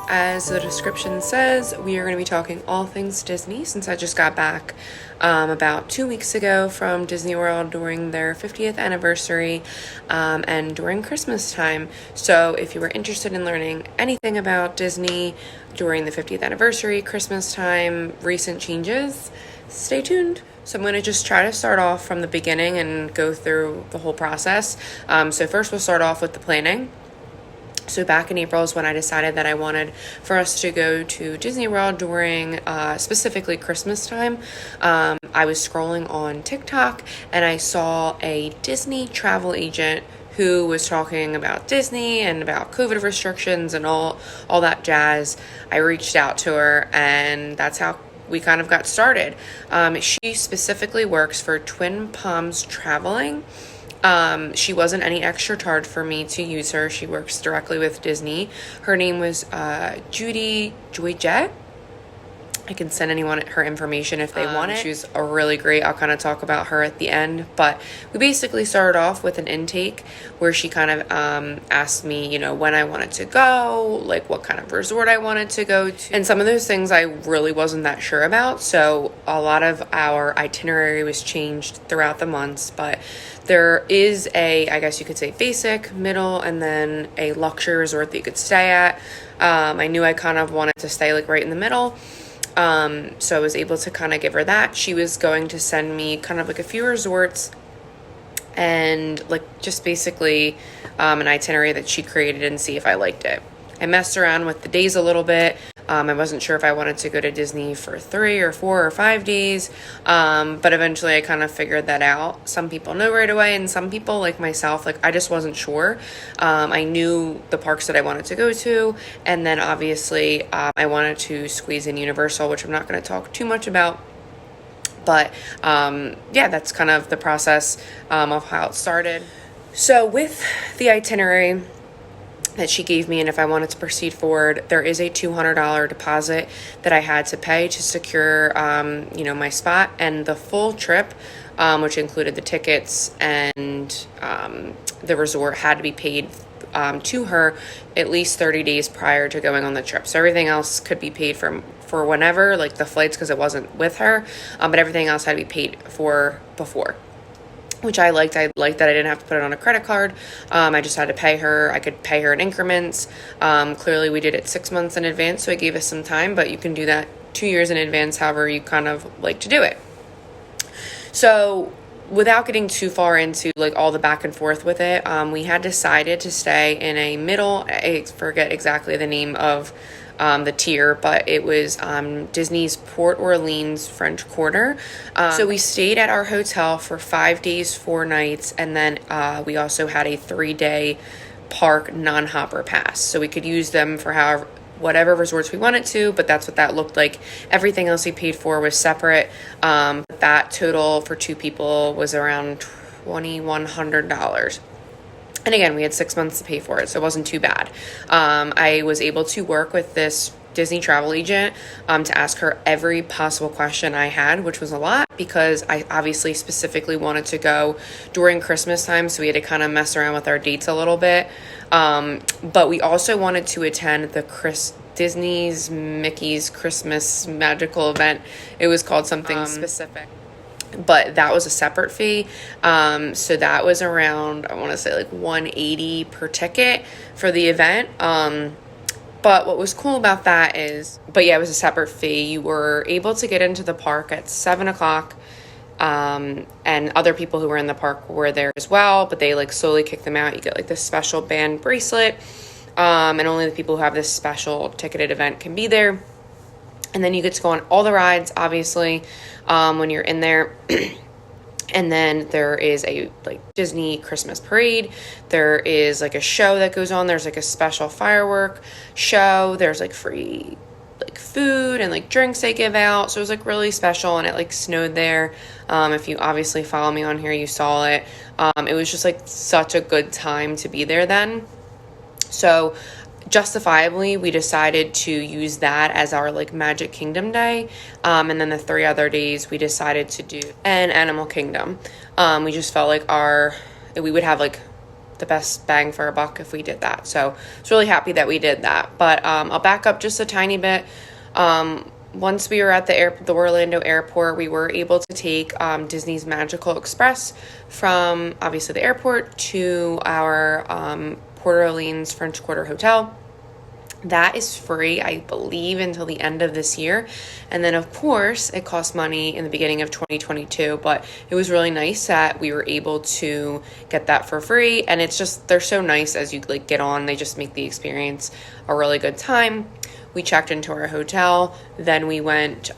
As the description says, we are going to be talking all things Disney since I just got back about 2 weeks ago from Disney World during their 50th anniversary and during Christmas time. So if you were interested in learning anything about Disney during the 50th anniversary, Christmas time, recent changes, stay tuned. So I'm going to just try to start off from the beginning and go through the whole process. So first we'll start off with the planning. So back in April is when I decided that I wanted for us to go to Disney World during specifically Christmas time. I was scrolling on TikTok and I saw a Disney travel agent who was talking about Disney and about COVID restrictions and all that jazz. I reached out to her and that's how we kind of got started. She specifically works for Twin Palms Traveling. She wasn't any extra charge for me to use her. She works directly with Disney. Her name was Judy Goyette. I can send anyone her information if they want it. She was a really great. I'll kind of talk about her at the end. But we basically started off with an intake where she kind of asked me, when I wanted to go, like what kind of resort I wanted to go to. And some of those things I really wasn't that sure about. So a lot of our itinerary was changed throughout the months. But there is I guess you could say basic, middle, and then a luxury resort that you could stay at. I knew I kind of wanted to stay like right in the middle. So I was able to kind of give her that. She was going to send me kind of like a few resorts and like just basically an itinerary that she created and see if I liked it. I messed around with the days a little bit. I wasn't sure if I wanted to go to Disney for 3 or 4 or 5 days, but eventually I kind of figured that out. Some people know right away, and some people, like myself, like I just wasn't sure. I knew the parks that I wanted to go to, and then obviously I wanted to squeeze in Universal, which I'm not going to talk too much about. But yeah, that's kind of the process of how it started. So with the itinerary that she gave me, and if I wanted to proceed forward, there is a $200 deposit that I had to pay to secure my spot, and the full trip, which included the tickets and the resort, had to be paid to her at least 30 days prior to going on the trip. So everything else could be paid for whenever, like the flights, because it wasn't with her, but everything else had to be paid for before, which I liked. I liked that I didn't have to put it on a credit card. I just had to pay her. I could pay her in increments. Clearly, we did it 6 months in advance, so it gave us some time, but you can do that 2 years in advance, however you kind of like to do it. So without getting too far into like all the back and forth with it, we had decided to stay in a middle, I forget exactly the name of the tier, but it was Disney's Port Orleans French Quarter. So we stayed at our hotel for 5 days, 4 nights, and then we also had a 3-day park non-hopper pass. So we could use them for whatever resorts we wanted to, but that's what that looked like. Everything else we paid for was separate. That total for 2 people was around $2,100. And again, we had 6 months to pay for it, so it wasn't too bad. I was able to work with this Disney travel agent to ask her every possible question I had, which was a lot because I obviously specifically wanted to go during Christmas time, so we had to kind of mess around with our dates a little bit. But we also wanted to attend the Disney's Mickey's Christmas magical event. It was called something specific, but that was a separate fee. So that was around, I want to say like $180 per ticket for the event. But what was cool about that is, it was a separate fee. You were able to get into the park at 7:00. And other people who were in the park were there as well, but they like slowly kicked them out. You get like this special band bracelet. And only the people who have this special ticketed event can be there. And then you get to go on all the rides, obviously, when you're in there. And then there is a like Disney Christmas parade. There is like a show that goes on. There's like a special firework show. There's like free like food and like drinks they give out. So it was like really special, and it like snowed there. If you obviously follow me on here, you saw it. It was just like such a good time to be there then. So justifiably, we decided to use that as our like Magic Kingdom day. And then the 3 other days we decided to do an Animal Kingdom. We just felt like we would have like the best bang for our buck if we did that. So I was really happy that we did that. But I'll back up just a tiny bit. Once we were at the Orlando airport, we were able to take Disney's Magical Express from obviously the airport to our Port Orleans French Quarter hotel. That is free, I believe, until the end of this year. And then, of course, it costs money in the beginning of 2022. But it was really nice that we were able to get that for free. And it's just, they're so nice as you like get on. They just make the experience a really good time. We checked into our hotel. Then we went,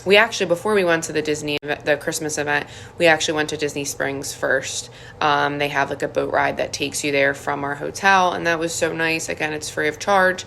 we actually, before we went to the Disney event, the Christmas event, we actually went to Disney Springs first. They have like a boat ride that takes you there from our hotel. And that was so nice. Again, it's free of charge.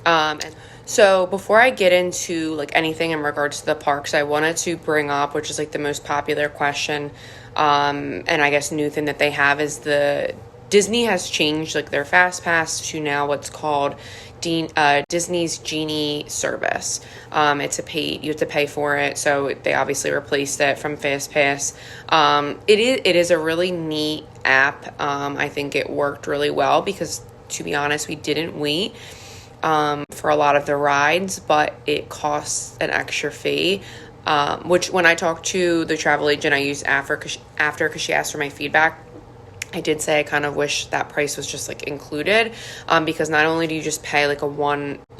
And so before I get into like anything in regards to the parks, I wanted to bring up, which is like the most popular question, and I guess new thing that they have is the Disney has changed like their Fast Pass to now what's called Disney's Genie service. It's you have to pay for it, so they obviously replaced it from Fast Pass. It is a really neat app. I think it worked really well because, to be honest, we didn't wait for a lot of the rides, but it costs an extra fee. Which when I talked to the travel agent I used after because she asked for my feedback, I did say I kind of wish that price was just like included, because not only do you just pay like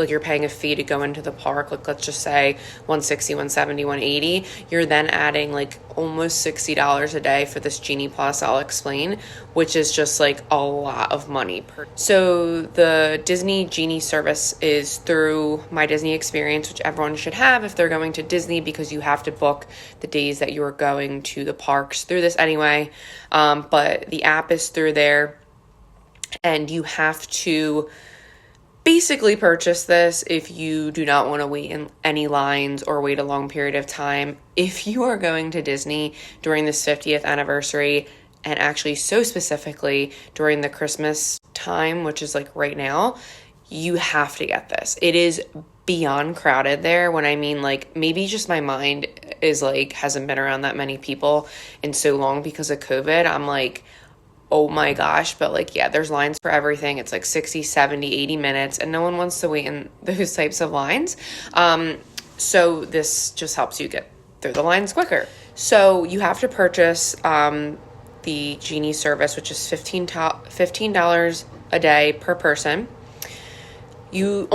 you're paying a fee to go into the park, like let's just say $160, $170, $180, you're then adding like almost $60 a day for this Genie Plus, I'll explain, which is just like a lot of money. So the Disney Genie service is through My Disney Experience, which everyone should have if they're going to Disney, because you have to book the days that you are going to the parks through this anyway. But the app is through there, and you have to basically purchase this if you do not want to wait in any lines or wait a long period of time. If you are going to Disney during this 50th anniversary, and actually so specifically during the Christmas time, which is like right now, you have to get this. It is beyond crowded there. When I mean like maybe just my mind is like hasn't been around that many people in so long because of COVID. I'm like, oh my gosh. But like, yeah, there's lines for everything. It's like 60, 70, 80 minutes, and no one wants to wait in those types of lines. So this just helps you get through the lines quicker. So you have to purchase the Genie service, which is $15 a day per person. You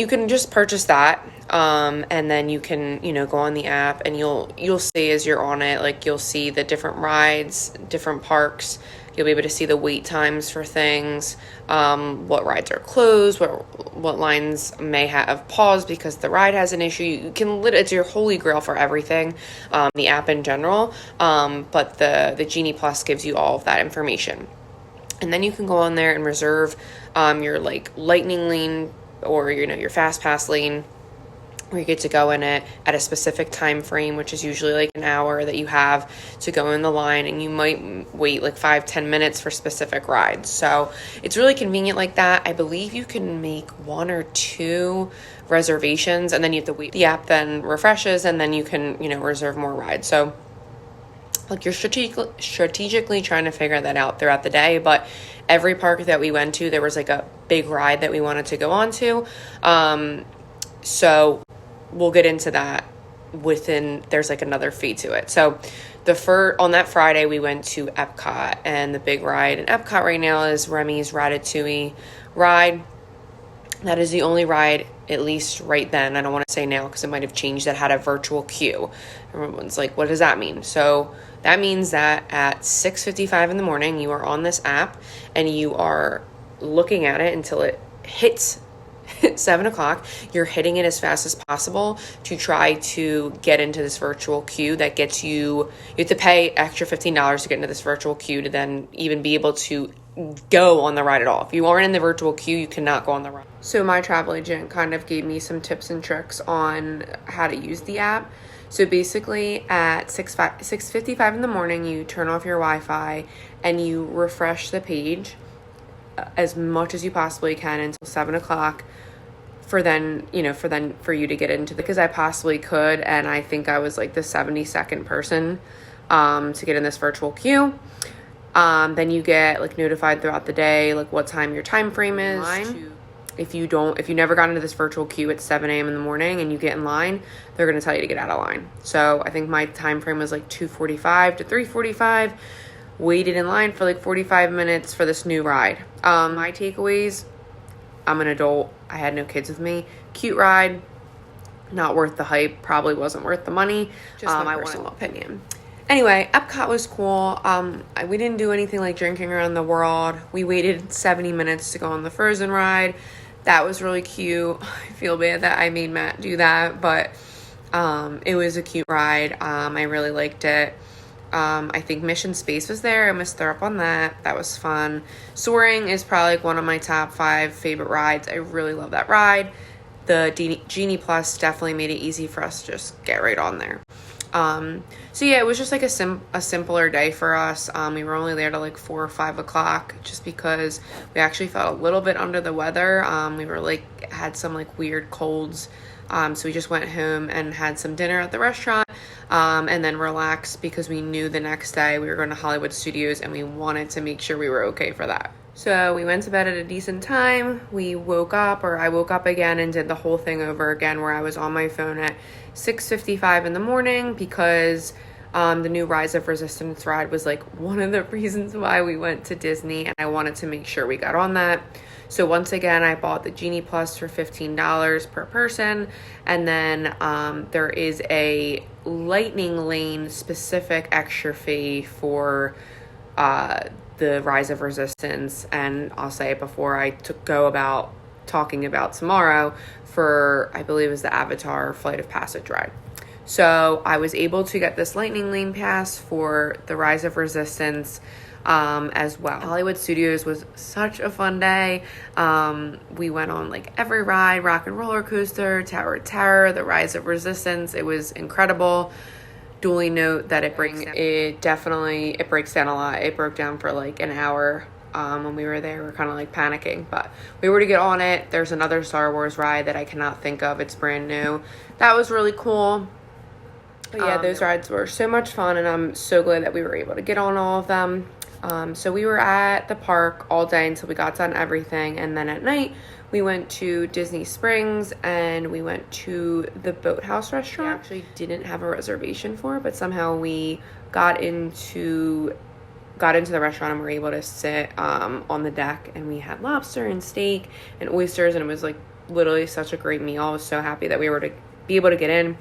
can just purchase that, and then you can, go on the app, and you'll see as you're on it, like you'll see the different rides, different parks. You'll be able to see the wait times for things, what rides are closed, what lines may have paused because the ride has an issue. You can it's your holy grail for everything, the app in general, but the Genie Plus gives you all of that information. And then you can go on there and reserve your like lightning lane or your fast pass lane, where you get to go in it at a specific time frame, which is usually like an hour that you have to go in the line, and you might wait like 5-10 minutes for specific rides. So it's really convenient like that. I believe you can make 1 or 2 reservations, and then you have to wait. The app then refreshes, and then you can reserve more rides. So like you're strategically trying to figure that out throughout the day. But every park that we went to, there was like a big ride that we wanted to go on to. So we'll get into that there's like another fee to it. So on that Friday, we went to Epcot, and the big ride in Epcot right now is Remy's Ratatouille ride. That is the only ride, at least right then, I don't want to say now because it might have changed, that had a virtual queue. Everyone's like, what does that mean? So that means that at 6:55 in the morning, you are on this app, and you are looking at it until it hits 7 o'clock. You're hitting it as fast as possible to try to get into this virtual queue that gets you have to pay extra $15 to get into this virtual queue to then even be able to go on the ride at all. If you aren't in the virtual queue, you cannot go on the ride. So my travel agent kind of gave me some tips and tricks on how to use the app. So basically at 6:55 in the morning, you turn off your Wi-Fi and you refresh the page as much as you possibly can until 7 o'clock for you to get into because I possibly could, and I think I was like the 72nd person to get in this virtual queue. Then you get like notified throughout the day, like what time your time frame is. If you never got into this virtual queue at 7 a.m. in the morning and you get in line, they're going to tell you to get out of line. So I think my time frame was like 2:45 to 3:45. Waited in line for like 45 minutes for this new ride. My takeaways: I'm an adult. I had no kids with me. Cute ride. Not worth the hype. Probably wasn't worth the money. Just my personal opinion. Anyway, Epcot was cool. We didn't do anything like drinking around the world. We waited 70 minutes to go on the Frozen ride. That was really cute. I feel bad that I made Matt do that, but it was a cute ride. I really liked it. I think Mission Space was there. I missed her up on that. That was fun. Soaring is probably like one of my top 5 favorite rides. I really love that ride. The Genie Plus definitely made it easy for us to just get right on there. So yeah, it was just like a simpler day for us. We were only there till like 4 or 5 o'clock just because we actually felt a little bit under the weather. We were like, had some like weird colds. So we just went home and had some dinner at the restaurant, and then relaxed because we knew the next day we were going to Hollywood Studios and we wanted to make sure we were okay for that. So we went to bed at a decent time. I woke up again and did the whole thing over again where I was on my phone at 6:55 in the morning because the new Rise of Resistance ride was like one of the reasons why we went to Disney, and I wanted to make sure we got on that. So once again, I bought the Genie Plus for $15 per person, and then there is a Lightning Lane specific extra fee for the Rise of Resistance, and I'll say it before I go about talking about tomorrow for, I believe it was the Avatar Flight of Passage ride. So I was able to get this Lightning Lane pass for the Rise of Resistance as well. Hollywood Studios was such a fun day. We went on like every ride, Rock and Roller Coaster, Tower of Terror, the Rise of Resistance. It was incredible. Duly note that it breaks down a lot. It broke down for like an hour. When we were there, we were kind of like panicking, but we were to get on it. There's another Star Wars ride that I cannot think of. It's brand new. That was really cool. But yeah, those rides were so much fun, and I'm so glad that we were able to get on all of them. So we were at the park all day until we got done everything, and then at night we went to Disney Springs and we went to the Boathouse restaurant. We actually didn't have a reservation for it, but somehow we got into the restaurant and were able to sit on the deck, and we had lobster and steak and oysters, and it was like literally such a great meal. I was so happy that we were to be able to get in.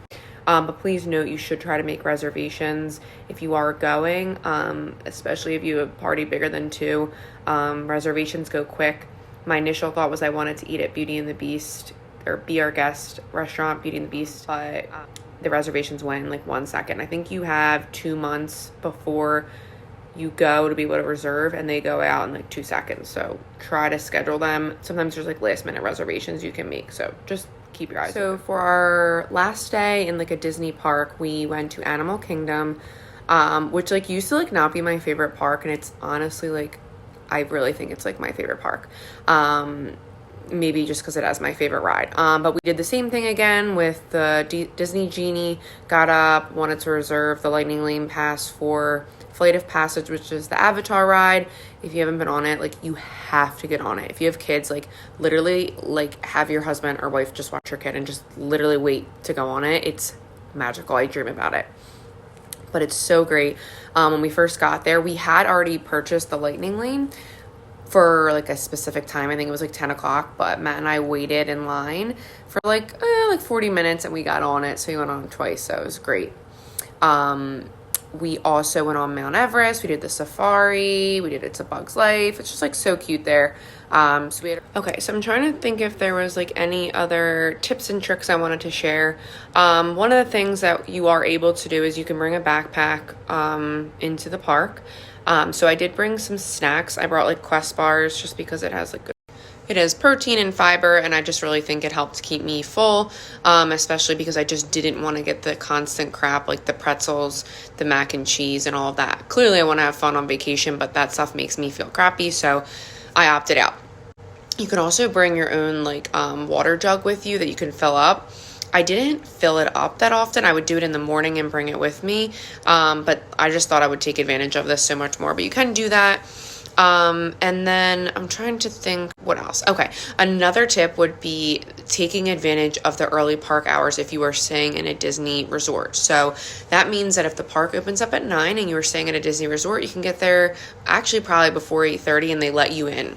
But please note, you should try to make reservations if you are going, especially if you have a party bigger than 2. Reservations go quick. My initial thought was I wanted to eat at Beauty and the Beast, or Be Our Guest restaurant, Beauty and the Beast, but the reservations went in like 1 second. I think you have 2 months before you go to be able to reserve, and they go out in like 2 seconds. So try to schedule them. Sometimes there's like last minute reservations you can make. So just keep your eyes open. For our last day in like a Disney park, we went to Animal Kingdom, which like used to like not be my favorite park, and it's honestly like, I really think it's like my favorite park. Maybe just because it has my favorite ride. But we did the same thing again with the Disney Genie. Got up, wanted to reserve the Lightning Lane pass for Flight of Passage, which is the Avatar ride. If you haven't been on it, like, you have to get on it. If you have kids, like, literally, like, have your husband or wife just watch your kid and just literally wait to go on it. It's magical. I dream about it. But it's so great. When we first got there, we had already purchased the Lightning Lane for like a specific time. I think it was like 10 o'clock, but Matt and I waited in line for like 40 minutes, and we got on it. So we went on it twice. So it was great. We also went on Mount Everest. We did the safari. We did It's a Bug's Life. It's just like so cute there. So I'm trying to think if there was like any other tips and tricks I wanted to share. One of the things that you are able to do is you can bring a backpack into the park. So I did bring some snacks. I brought like Quest bars just because it has protein and fiber, and I just really think it helped keep me full, especially because I just didn't want to get the constant crap like the pretzels, the mac and cheese, and all of that. Clearly, I want to have fun on vacation, but that stuff makes me feel crappy, so I opted out. You can also bring your own like water jug with you that you can fill up. I didn't fill it up that often. I would do it in the morning and bring it with me. But I just thought I would take advantage of this so much more. But you can do that. And then I'm trying to think what else. Okay. Another tip would be taking advantage of the early park hours if you are staying in a Disney resort. So that means that if the park opens up at 9 and you are staying at a Disney resort, you can get there actually probably before 8:30 and they let you in.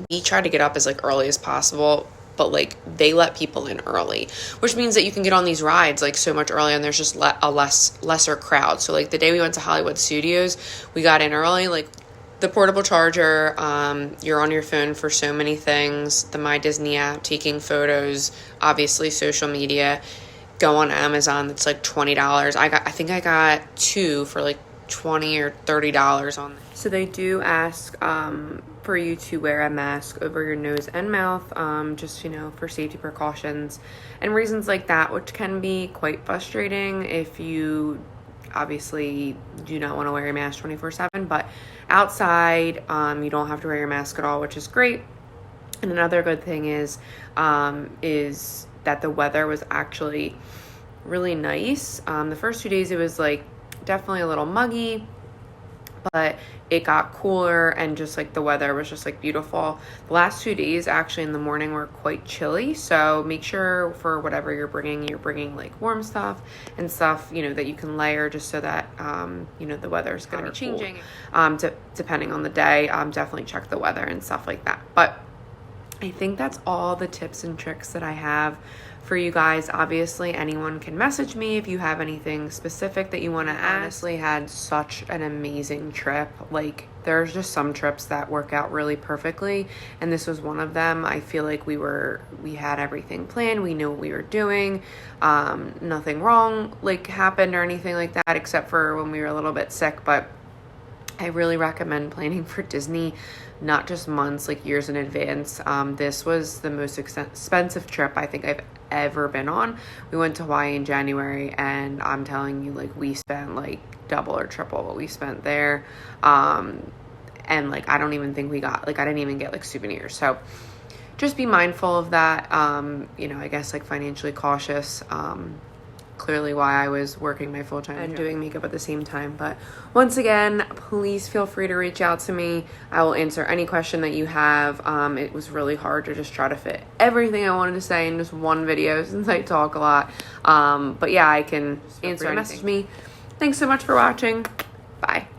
We try to get up as like early as possible, but like they let people in early, which means that you can get on these rides like so much earlier and there's just a lesser crowd. So like the day we went to Hollywood Studios, we got in early. Like the portable charger, you're on your phone for so many things, the My Disney app, taking photos, obviously social media, go on Amazon, that's like $20. I think I got 2 for like $20 or $30 on. So they do ask for you to wear a mask over your nose and mouth, just, for safety precautions and reasons like that, which can be quite frustrating if you obviously do not want to wear your mask 24/7, but outside, you don't have to wear your mask at all, which is great. And another good thing is that the weather was actually really nice. The first 2 days it was like definitely a little muggy, but it got cooler and just like the weather was just like beautiful. The last 2 days actually in the morning were quite chilly, so make sure for whatever you're bringing like warm stuff and stuff, that you can layer just so that, the weather is going to be changing. Depending on the day, definitely check the weather and stuff like that. But I think that's all the tips and tricks that I have for you guys. Obviously, anyone can message me if you have anything specific that you want to ask. Honestly, had such an amazing trip. Like, there's just some trips that work out really perfectly, and this was one of them. I feel like we had everything planned. We knew what we were doing. Nothing wrong happened or anything like that, except for when we were a little bit sick. But I really recommend planning for Disney, not just months, years in advance. This was the most expensive trip I think I've ever been on. We went to Hawaii in January, and I'm telling you, we spent double or triple what we spent there. And I don't even think we got, I didn't even get souvenirs. So just be mindful of that. I guess financially cautious. Clearly why I was working my full-time and doing makeup at the same time. But once again, please feel free to reach out to me. I will answer any question that you have. It was really hard to just try to fit everything I wanted to say in just one video since I talk a lot. But yeah, I can answer anything. Message me. Thanks so much for watching. Bye.